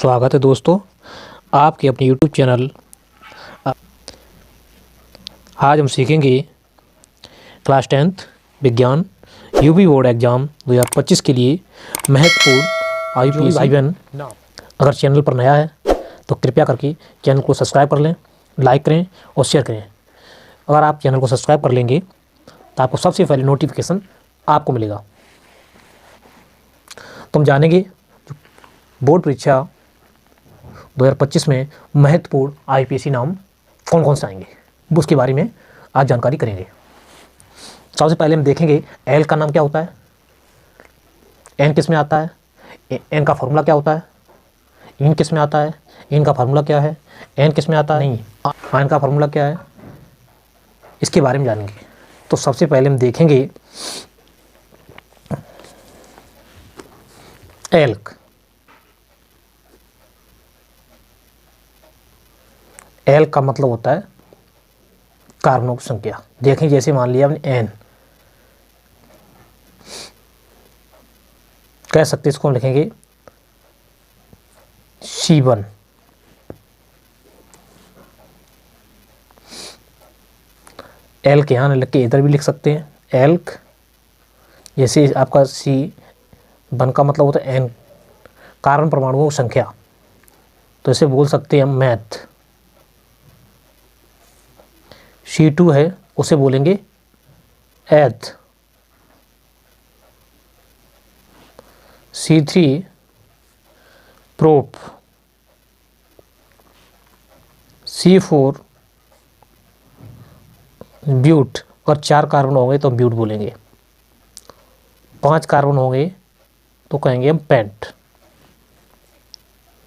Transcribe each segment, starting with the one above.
स्वागत है दोस्तों आपके अपने YouTube चैनल। आज हम सीखेंगे क्लास 10th विज्ञान यूपी बोर्ड एग्ज़ाम 2025 के लिए महत्वपूर्ण IUPAC भाई बहन अगर चैनल पर नया है तो कृपया करके चैनल को सब्सक्राइब कर लें, लाइक करें और शेयर करें। अगर आप चैनल को सब्सक्राइब कर लेंगे तो आपको सबसे पहले नोटिफिकेशन आपको मिलेगा। तो हम जानेंगे बोर्ड परीक्षा 2025 में महत्वपूर्ण IUPAC नाम कौन कौन से आएंगे, उसके बारे में आज जानकारी करेंगे। सबसे पहले हम देखेंगे एल का नाम क्या होता है, एन किस में आता है, एन का फार्मूला क्या होता है, इन किस में आता है, इन का फार्मूला क्या है, एन किस में आता है, नहीं आयन का फार्मूला क्या है, इसके बारे में जानेंगे। तो सबसे पहले हम देखेंगे एल्क। एल का मतलब होता है कार्बनों की संख्या। देखें जैसे मान लिया हमने एन, कह सकते इसको हम लिखेंगे C1। एल्क यहाँ लिख के इधर भी लिख सकते हैं एल्क। जैसे आपका C1 का मतलब होता है एन, कार्बन परमाणुओं की संख्या, तो इसे बोल सकते हैं हम मैथ। C2 है उसे बोलेंगे एथ। C3 prop. C4 ब्यूट। और 4 कार्बन होंगे तो ब्यूट बोलेंगे, 5 कार्बन होंगे तो कहेंगे हम पेंट,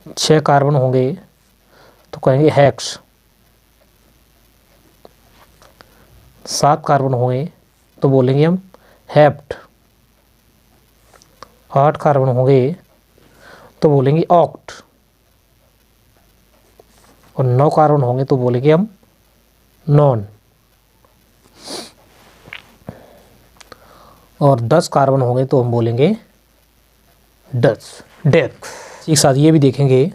6 कार्बन होंगे तो कहेंगे हेक्स, 7 कार्बन होंगे तो बोलेंगे हम हेप्ट, 8 कार्बन होंगे तो बोलेंगे ऑक्ट, और 9 कार्बन होंगे तो बोलेंगे हम नॉन, और 10 कार्बन होंगे तो हम बोलेंगे डेथ। एक साथ ये भी देखेंगे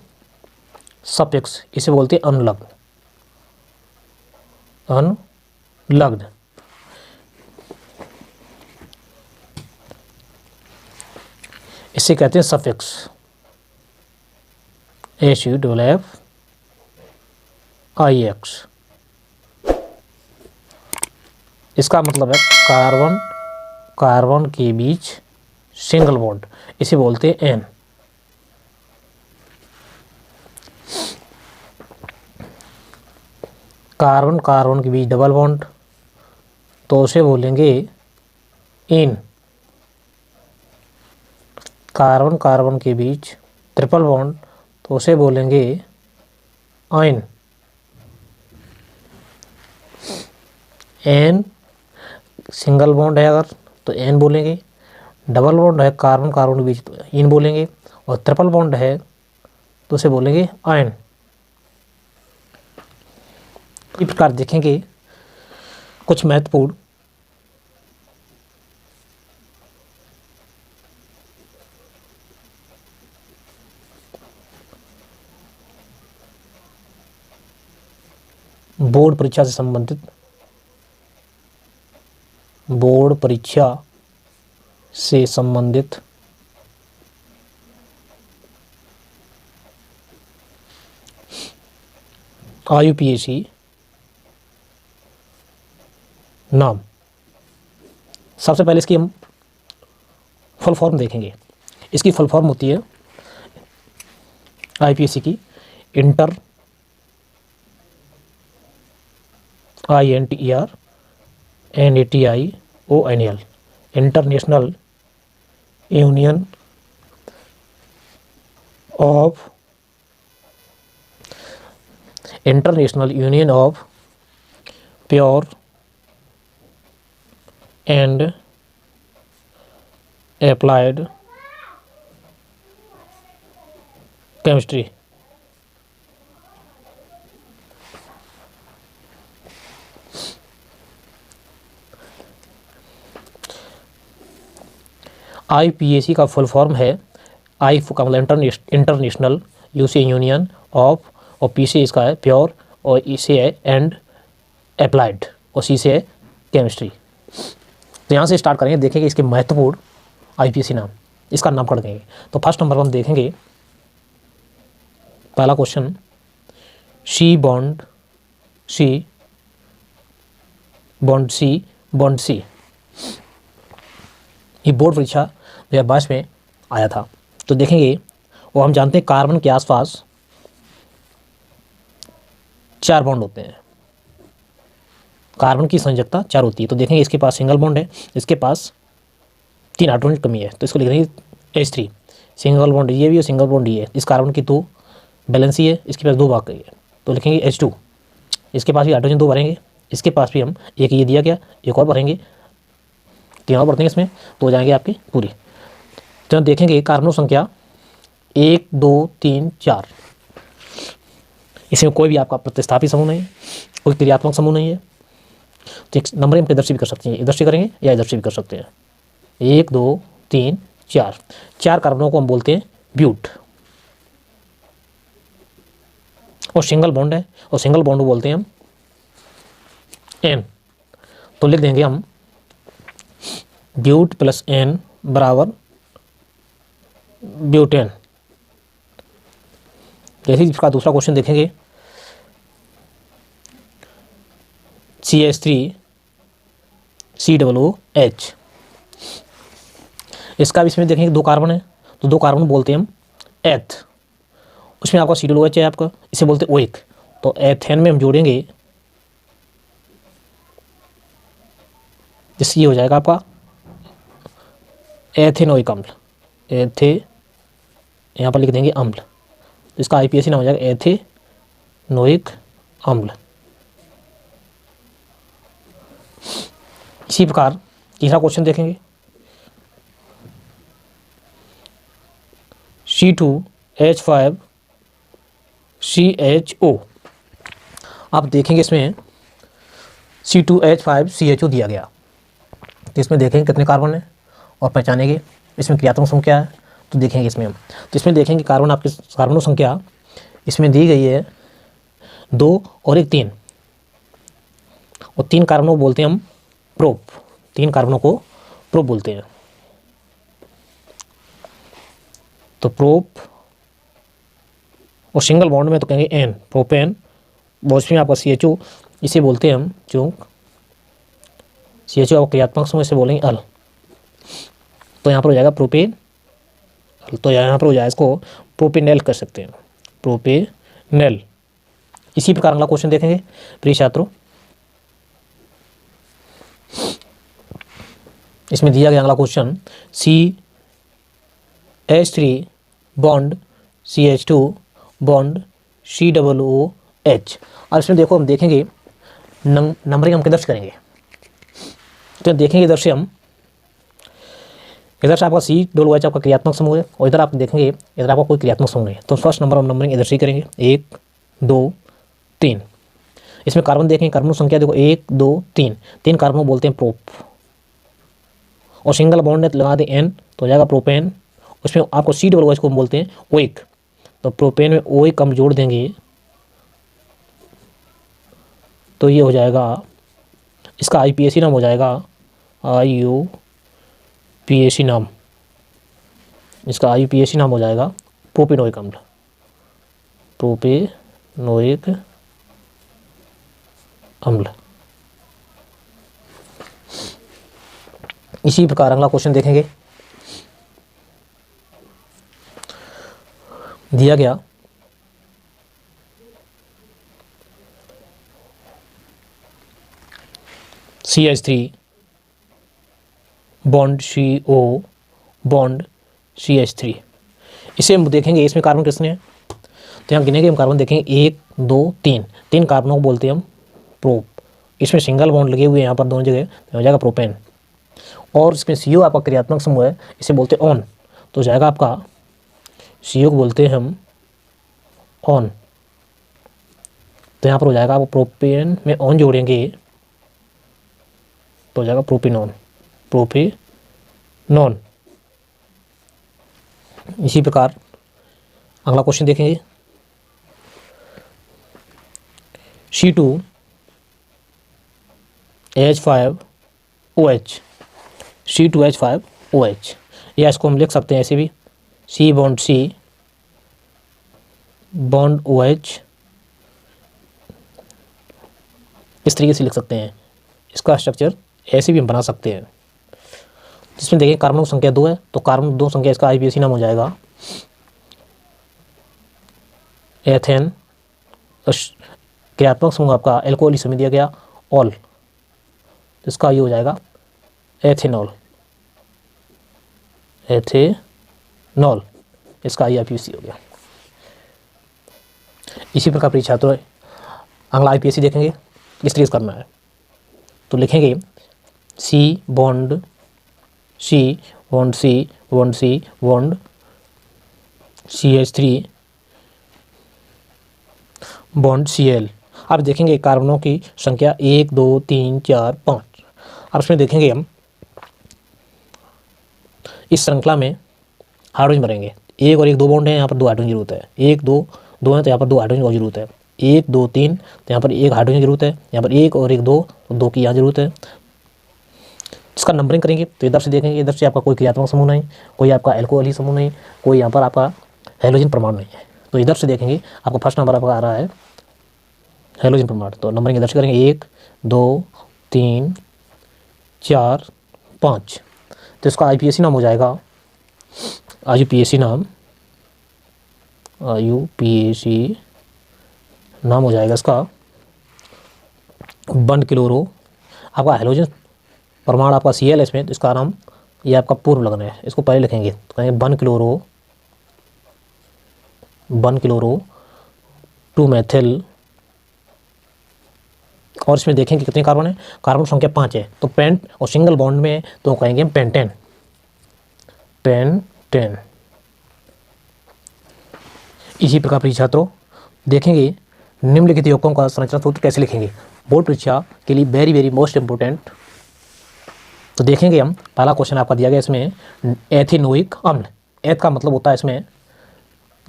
सफिक्स, इसे बोलते हैं अनलग्न। अनलग्न इसे कहते हैं सफिक्स। SUFFIX। इसका मतलब है कार्बन कार्बन के बीच सिंगल बॉन्ड, इसे बोलते हैं एन। कार्बन कार्बन के बीच डबल बॉन्ड तो उसे बोलेंगे इन। कार्बन कार्बन के बीच ट्रिपल बॉन्ड तो उसे बोलेंगे आयन। एन सिंगल बॉन्ड है अगर तो एन बोलेंगे, डबल बॉन्ड है कार्बन कार्बन के बीच तो इन बोलेंगे, और ट्रिपल बॉन्ड है तो उसे बोलेंगे आयन। इस प्रकार देखेंगे कुछ महत्वपूर्ण बोर्ड परीक्षा से संबंधित IUPAC नाम। सबसे पहले इसकी हम फुल फॉर्म देखेंगे। इसकी फुल फॉर्म होती है IUPAC की inter INTERNATIONAL international union of pure and applied chemistry. IUPAC का फुल फॉर्म है, आई का मतलब international U C union of, और पी से इसका है प्योर, और ई से है एंड अप्लाइड, और सी से है केमिस्ट्री। तो यहाँ से स्टार्ट करेंगे, देखेंगे इसके महत्वपूर्ण आईपीएससी नाम, इसका नाम पढ़ देंगे। तो फर्स्ट नंबर पर हम देखेंगे पहला question, C bond C bond C bond C. ये बोर्ड परीक्षा 2022 में आया था। तो देखेंगे, वो हम जानते हैं कार्बन के आसपास 4 बॉन्ड होते हैं, कार्बन की संयोजकता 4 होती है। तो देखेंगे इसके पास सिंगल बॉन्ड है, इसके पास 3 हाइड्रोजन की कमी है, तो इसको लिख देंगे H3। सिंगल बॉन्ड ये भी है, सिंगल बॉन्ड ये है, इस कार्बन की 2 बैलेंस ही है, इसके पास 2 बाकी है, तो लिखेंगे H2। इसके पास भी हाइड्रोजन 2 भरेंगे, इसके पास भी हम एक ये दिया गया, एक और भरेंगे, 3 और भरते हैं इसमें, तो हो जाएंगे आपकी पूरी। तो देखेंगे कार्बनों संख्या 1 2 3 4, इसमें कोई भी आपका प्रतिस्थापित समूह नहीं है, कोई क्रियात्मक समूह नहीं है। तो एक नंबर हम इधर से भी कर सकते हैं, इधर से करेंगे या इधर से भी कर सकते हैं। 1 2 3 4, 4 कार्बनों को हम बोलते हैं ब्यूट, और सिंगल बॉन्ड है, और सिंगल बॉन्ड को बोलते हैं हम एन। तो लिख देंगे हम ब्यूट प्लस एन बराबर ब्यूटेन। जैसे इसका दूसरा क्वेश्चन देखेंगे, CH3 COOH, इसका भी इसमें देखेंगे 2 कार्बन है, तो 2 कार्बन बोलते हैं हम एथ। उसमें आपका COOH है आपका, इसे बोलते हैं ओइक। तो एथेन में हम जोड़ेंगे, जिससे ये हो जाएगा आपका एथेनोइक अम्ल, यहाँ पर लिख देंगे अम्ल, तो इसका आईपीएससी नाम हो जाएगा एथेनोइक अम्ल। इसी प्रकार तीसरा क्वेश्चन देखेंगे, C2H5CHO। आप देखेंगे इसमें C2H5CHO दिया गया, तो इसमें देखेंगे कितने कार्बन है और पहचानेंगे इसमें क्रियात्मक समूह क्या है। तो देखेंगे इसमें हम, तो इसमें देखेंगे कार्बन, आपकी कार्बनों संख्या इसमें दी गई है 2 और 1 3, और 3 कार्बनों को बोलते हैं हम प्रोप, 3 कार्बनों को प्रोप बोलते हैं। तो प्रोप, और सिंगल बॉन्ड में तो कहेंगे एन, प्रोपेन। बॉस्फी में आपका CHO, इसे बोलते हैं हम चूंक, CHO आपका क्रियात्मक समूह, इसे बोलेंगे अल। तो यहाँ पर हो जाएगा प्रोपेन, तो यहाँ पर हो जाएगा इसको प्रोपेनेल कर सकते हैं, प्रोपेनेल। इसी प्रकार अगला क्वेश्चन देखेंगे प्रिय छात्रों, इसमें दिया गया अगला question, CH3 bond CH2 bond COOH। और इसमें देखो हम देखेंगे नंबरिंग हम किधर से करेंगे, तो देखेंगे इधर से हम, इधर से आपका COOH आपका क्रियात्मक समूह है, और इधर आप देखेंगे इधर आपका कोई क्रियात्मक समूह नहीं है। तो फर्स्ट नंबर हम नंबरिंग इधर से ही करेंगे, 1 2 3। इसमें कार्बन देखेंगे, कार्बन संख्या देखो 1 2 3, 3 कार्बन बोलते हैं प्रोप, और सिंगल बॉन्ड लगा दें एन, तो हो जाएगा प्रोपेन। उसमें आपको COOH को बोलते हैं ओइक, तो प्रोपेन में ओइक हम जोड़ देंगे, तो ये हो जाएगा, इसका आईपीएससी नाम हो जाएगा, IUPAC नाम, इसका आईपीएससी नाम हो जाएगा प्रोपेनोइक अम्ल, प्रोपेनोइक अम्ल। इसी प्रकार अगला क्वेश्चन देखेंगे, दिया गया CH3 bond CO bond CH3। इसे हम देखेंगे, इसमें कार्बन कितने हैं, तो यहाँ गिनेंगे हम कार्बन, देखेंगे 1 2 3, 3 कार्बनों को बोलते हैं हम प्रोप। इसमें सिंगल बॉन्ड लगे हुए हैं यहाँ पर दोनों जगह, तो हो जाएगा प्रोपेन। और इसमें CO आपका क्रियात्मक समूह है, इसे बोलते हैं ऑन, तो हो जाएगा आपका CO को बोलते हैं हम ऑन। तो यहाँ पर हो जाएगा, आप प्रोपेन में ऑन जोड़ेंगे तो हो जाएगा प्रोपेनॉन, प्रोपेनॉन। इसी प्रकार अगला क्वेश्चन देखेंगे, C2H5OH, C2H5OH, या इसको हम लिख सकते हैं ऐसे भी, C bond C bond OH, इस तरीके से लिख सकते हैं। इसका स्ट्रक्चर ऐसे भी हम बना सकते हैं, जिसमें देखिए कार्बन संख्या 2 है, तो कार्बन 2 संख्या इसका IUPAC नाम हो जाएगा एथेन। क्रियात्मक समूह आपका एल्कोहल इसमें दिया गया ऑल, तो इसका ये हो जाएगा एथेनॉल, एथेनॉल, इसका IUPAC हो गया। इसी प्रकार प्रिय छात्रों अगला IUPAC देखेंगे, इस तरीके से करना है। तो लिखेंगे C bond C bond C bond C bond CH3 bond Cl। अब देखेंगे कार्बनों की संख्या 1 2 3 4 5। अब इसमें देखेंगे हम इस श्रृंखला में हाइड्रोजन भरेंगे, 1 और 1 2 बॉन्ड है, यहाँ पर 2 हाइड्रोजन की जरूरत है, 1 2 2 है तो यहाँ पर 2 हाइड्रोजन की जरूरत है, 1 2 3 तो यहाँ पर 1 हाइड्रोजन की जरूरत है, यहाँ पर 1 और 1 2 तो 2 की यहाँ जरूरत है। इसका नंबरिंग करेंगे तो इधर से देखेंगे, इधर से आपका कोई क्रियात्मक समूह नहीं, कोई आपका एल्कोहली समूह नहीं, कोई यहाँ पर आपका हैलोजन परमाणु नहीं है। तो इधर से देखेंगे आपको फर्स्ट नंबर आपका आ रहा है हैलोजन परमाणु, तो नंबरिंग इधर से करेंगे 1 2 3 4 5। तो इसका IUPAC नाम हो जाएगा, IUPAC नाम हो जाएगा इसका 1 क्लोरो, आपका हैलोजन परमाणु आपका Cl है इसमें, तो इसका नाम ये आपका पूर्व लगन है, इसको पहले लिखेंगे तो कहेंगे 1 क्लोरो 2 मेथिल। और इसमें देखेंगे कितने कार्बन है, कार्बन संख्या 5 है, तो पेंट और सिंगल बॉन्ड में तो कहेंगे पेंटेन, पेंटेन। इसी प्रकार प्रिय छात्रों देखेंगे निम्नलिखित यौगिकों का संरचना सूत्र कैसे लिखेंगे, बोर्ड परीक्षा के लिए वेरी वेरी मोस्ट इंपोर्टेंट। तो देखेंगे हम, पहला क्वेश्चन आपका दिया गया इसमें एथिनोइक अम्ल, एथ का मतलब होता है इसमें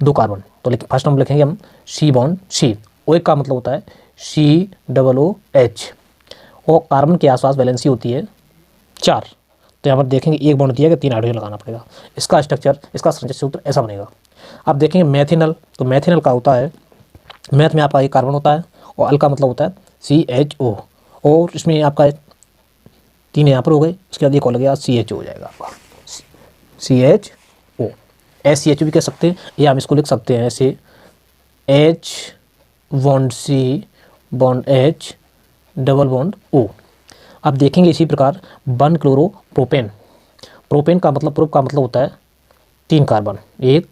2 कार्बन, तो फर्स्ट नंबर लिखेंगे हम C बॉन्ड C, ओइक का मतलब होता है COOH, और कार्बन के आसपास वैलेंसी होती है 4, तो यहाँ पर देखेंगे 1 बॉन्ड दिया गया, 3 हाइड्रोजन लगाना पड़ेगा। इसका स्ट्रक्चर, इसका संरचना सूत्र ऐसा बनेगा। अब देखेंगे मैथिनल, तो मैथिनल का होता है, मैथ में आपका एक कार्बन होता है और अल का मतलब होता है CHO, और इसमें आपका 3 यहाँ पर हो गए, उसके बाद एक और लगेगा CHO हो जाएगा आपका CHO, SCHO भी कह सकते हैं, या हम इसको लिख सकते हैं ऐसे H bond C bond H double bond O। अब देखेंगे इसी प्रकार 1 क्लोरो प्रोपेन, प्रोपेन का मतलब, प्रोप का मतलब होता है 3 कार्बन, 1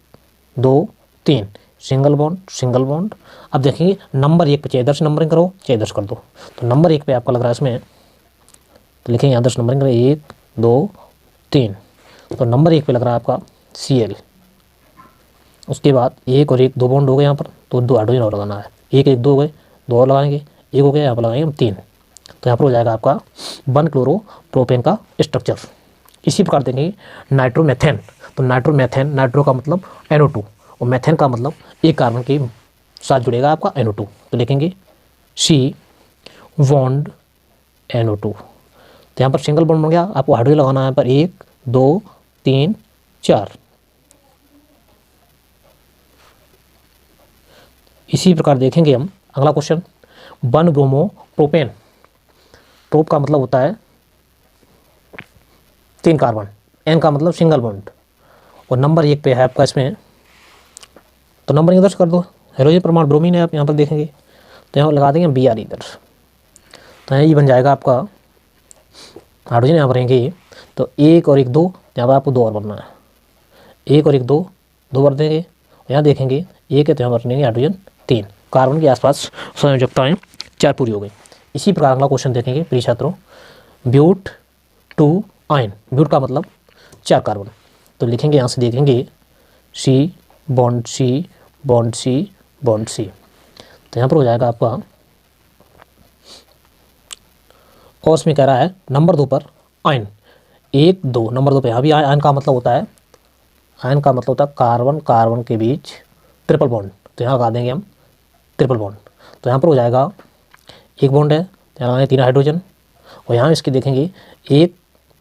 2 3, सिंगल बॉन्ड। अब देखेंगे नंबर 1 पे, चाहे इधर से नंबरिंग करो चाहे इधर से कर दो, तो नंबर 1 पे आपका लग रहा है इसमें, तो लिखेंगे यहाँ 10 नंबरिंग करें 1 2 3, तो नंबर 1 पे लग रहा है आपका Cl। उसके बाद 1 और 1 2 बॉन्ड हो गए यहाँ पर, तो 2 हाइड्रोजन और लगाना है, 1 1 2 हो गए, 2 और लगाएंगे, 1 हो गया, यहाँ पर लगाएंगे हम 3, तो यहाँ पर हो जाएगा आपका 1 क्लोरो प्रोपेन का स्ट्रक्चर। इसी प्रकार देखेंगे नाइट्रोमेथेन, तो नाइट्रोमेथेन, नाइट्रो का मतलब NO2 और मेथेन का मतलब एक कार्बन के साथ जुड़ेगा आपका NO2, तो लिखेंगे C बॉन्ड NO2, तो यहाँ पर सिंगल बॉन्ड बन गया, आपको हाइड्रोजन लगाना है यहाँ पर 1 2 3 4। इसी प्रकार देखेंगे हम अगला क्वेश्चन 1 ब्रोमो प्रोपेन, प्रोप का मतलब होता है 3 कार्बन, N का मतलब सिंगल बॉन्ड, और नंबर 1 पे है आपका इसमें, तो नंबर इधर से कर दो, हाइड्रोजन परमाणु ब्रोमीन है, आप यहाँ पर देखेंगे तो यहाँ लगा देंगे Br इधर, तो ये बन जाएगा आपका हाइड्रोजन यहाँ पर रहेंगे, तो 1 और 1 2, यहाँ पर आपको 2 और भरना है, 1 और 1 2 भर देंगे, और यहाँ देखेंगे 1 है तो यहाँ भर देंगे हाइड्रोजन 3, कार्बन के आसपास संयोजकताएँ 4 पूरी हो गई। इसी प्रकार अगला क्वेश्चन देखेंगे प्रिय छात्रों, ब्यूट टू आयन, ब्यूट का मतलब 4 कार्बन, तो लिखेंगे यहाँ से देखेंगे C bond C bond C bond C, तो यहाँ पर हो जाएगा आपका, और इसमें कह रहा है नंबर 2 पर आयन 1 2, नंबर 2 पे यहाँ भी आयन का मतलब होता है, आयन का मतलब होता है कार्बन कार्बन के बीच ट्रिपल बॉन्ड, तो यहाँ लगा देंगे हम ट्रिपल बॉन्ड। तो यहाँ पर हो जाएगा एक बॉन्ड है, तो यहाँ लगाएंगे 3 हाइड्रोजन, और यहाँ इसके देखेंगे 1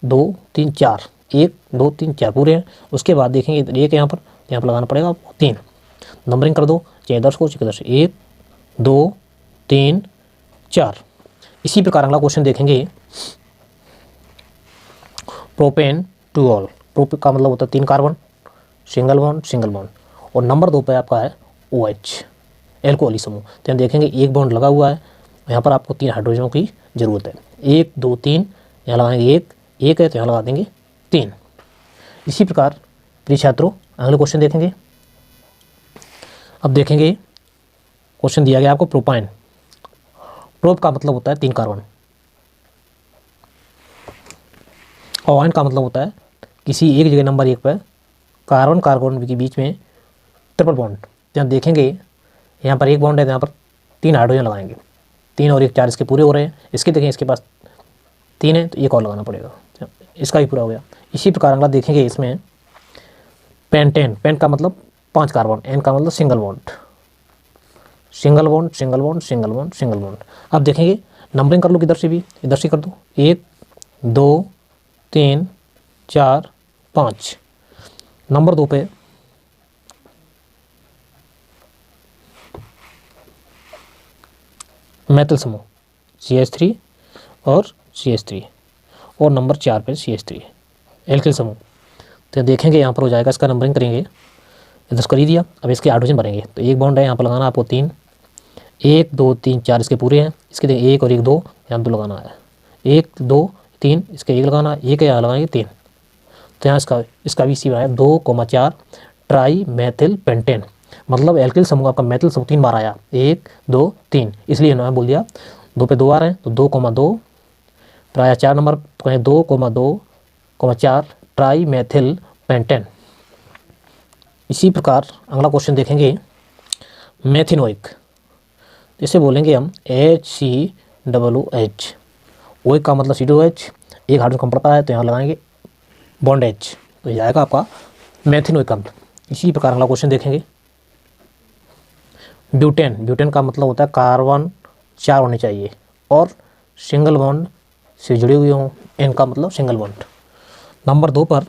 2 3 4, 1 2 3 4 पूरे हैं। उसके बाद देखेंगे एक यहाँ पर लगाना पड़ेगा 3। नंबरिंग कर दो, चाहे इधर को चाहे इधर से, 1 2 3 4। इसी प्रकार अगला क्वेश्चन देखेंगे प्रोपेन टू ऑल। प्रोप का मतलब होता है 3 कार्बन, सिंगल बॉन्ड, और नंबर 2 पे आपका है OH, एल्कोहली समूह। तो यहाँ देखेंगे एक बॉन्ड लगा हुआ है, यहाँ पर आपको 3 हाइड्रोजनों की ज़रूरत है। 1 2 3, यहाँ लगाएंगे एक है तो यहाँ लगा देंगे 3। इसी प्रकार प्रिय छात्रों अगले क्वेश्चन देखेंगे। अब देखेंगे क्वेश्चन दिया गया आपको प्रोपाइन। प्रोप का मतलब होता है 3 कार्बन, और आयन का मतलब होता है किसी एक जगह नंबर 1 पर कार्बन के बीच में ट्रिपल बॉन्ड। जहाँ देखेंगे यहाँ पर एक बॉन्ड है तो यहाँ पर 3 हाइड्रोजन लगाएंगे, 3 और 1 4 इसके पूरे हो रहे हैं। इसके देखें इसके पास 3 है तो एक और लगाना पड़ेगा, इसका भी पूरा हो गया। इसी प्रकार अगला देखेंगे इसमें पेंटेन। पेंट का मतलब 5 कार्बन, एन का मतलब सिंगल बॉन्ड। अब देखेंगे नंबरिंग कर लो, इधर से भी इधर से कर दो, 1 2 3 4 5। नंबर 2 पे मेटल समूह CH3 और CH3, और नंबर 4 पे CH3 एल्किल समूह। तो देखेंगे यहाँ पर हो जाएगा, इसका नंबरिंग करेंगे, इधर कर ही दिया। अब इसके हाइड्रोजन भरेंगे, तो एक बॉन्ड है यहाँ पर लगाना आपको 3, 1 2 3 4 इसके पूरे हैं। इसके 1 और 1 2 यहाँ 2 लगाना है, 1 2 3 इसके 1 लगाना, 1 यहाँ लगाएंगे 3। तो यहाँ इसका भी इसी है 2,4 ट्राई मेथिल पेंटेन, मतलब एल्किल समूह आपका मेथिल समूह 3 बार आया, 1 2 3, इसलिए इन्होंने बोल दिया 2 पे 2 आ रहे हैं, तो 2,2 प्राय 4 नंबर, तो कहें 2,2,4 ट्राई मेथिल पेंटेन। इसी प्रकार अगला क्वेश्चन देखेंगे मेथिनोइक। इसे बोलेंगे हम HCOOH। ओइक का मतलब C2H, एक हाइड्रोजन कम पड़ता है तो यहाँ लगाएंगे बॉन्ड H, तो ये आएगा आपका मेथिनोइक अम्ल। इसी प्रकार अगला क्वेश्चन देखेंगे ब्यूटेन। ब्यूटेन का मतलब होता है कार्बन 4 होने चाहिए और सिंगल बॉन्ड से जुड़े हुए हों, एन का मतलब सिंगल बॉन्ड। नंबर 2 पर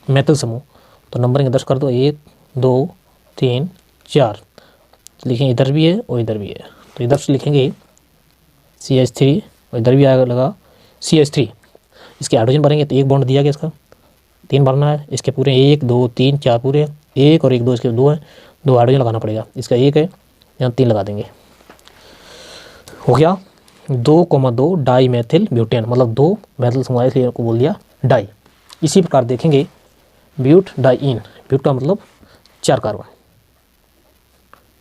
मेटल समूह, तो नंबरिंग इधर कर दो, 1 2 3 4। लिखेंगे इधर भी है और इधर भी है, तो इधर से लिखेंगे CH3 और इधर भी आएगा लगा CH3। इसके हाइड्रोजन भरेंगे तो एक बॉन्ड दिया गया, इसका 3 भरना है, इसके पूरे 1 2 3 4 पूरे हैं, 1 और 1 2 इसके 2 हैं, 2 हाइड्रोजन लगाना पड़ेगा। इसका 1 है, यहाँ 3 लगा देंगे, हो गया 2,2 डाई मेथिल ब्यूटेन, मतलब 2 मेथिल समूह इसलिए को बोल दिया डाई। इसी प्रकार देखेंगे ब्यूट डाइइन। ब्यूट का मतलब 4 कार्बन,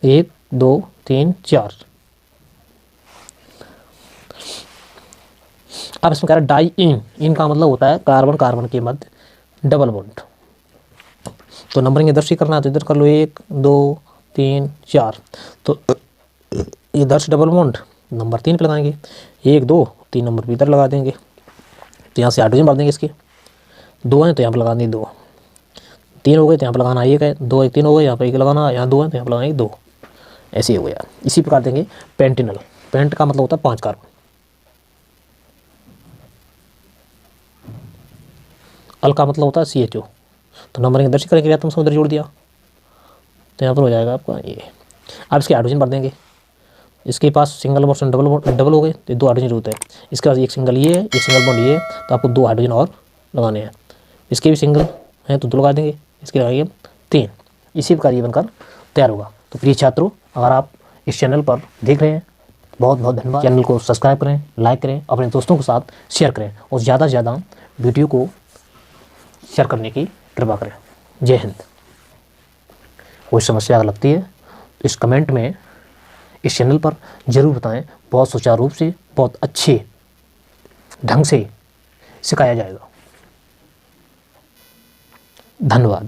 1 2 3 4। अब इसमें कह रहा है डाइइन, इन का मतलब होता है कार्बन कार्बन के मध्य डबल बॉन्ड। तो नंबरिंग इधर से करना है तो इधर कर लो, 1 2 3 4। तो इधर से डबल बॉन्ड नंबर 3 पे लगाएंगे, 1 2 3 नंबर पे इधर लगा देंगे, तो यहाँ से हाइड्रोजन भर देंगे। इसके 2 हैं तो यहाँ पर लगा देंगे 2, 3 हो गए तो यहाँ पर लगाना 1 है, 2 1 3 हो गए, यहाँ पर 1 लगाना, यहाँ 2 है तो यहाँ पर लगाएंगे 2, ऐसे ही हो गया। इसी प्रकार देंगे पेंटिनल। पेंट का मतलब होता है 5 कार्बन, अल का मतलब होता है CHO। तो नंबरिंग इधर से करेंगे, तुम सब इधर जोड़ दिया, तो यहाँ पर हो जाएगा आपका ये। अब इसके हाइड्रोजन भर देंगे, इसके पास सिंगल बॉन्ड डबल हो गए तो 2 हाइड्रोजन जरूरत है। इसके पास एक सिंगल ये है, एक सिंगल बॉन्ड ये है, तो आपको 2 हाइड्रोजन और लगाने हैं। इसके भी सिंगल हैं तो 2 लगा देंगे, इसके लगाएंगे 3। इसी प्रकार ये बनकर तैयार होगा। तो प्रिय छात्रों, अगर आप इस चैनल पर देख रहे हैं, बहुत बहुत धन्यवाद। चैनल को सब्सक्राइब करें, लाइक करें, अपने दोस्तों के साथ शेयर करें और ज़्यादा से ज़्यादा वीडियो को शेयर करने की कृपा करें। जय हिंद। कोई समस्या अगर लगती है इस कमेंट में इस चैनल पर ज़रूर बताएं, बहुत सुचारू रूप से बहुत अच्छे ढंग से सिखाया जाएगा। धन्यवाद।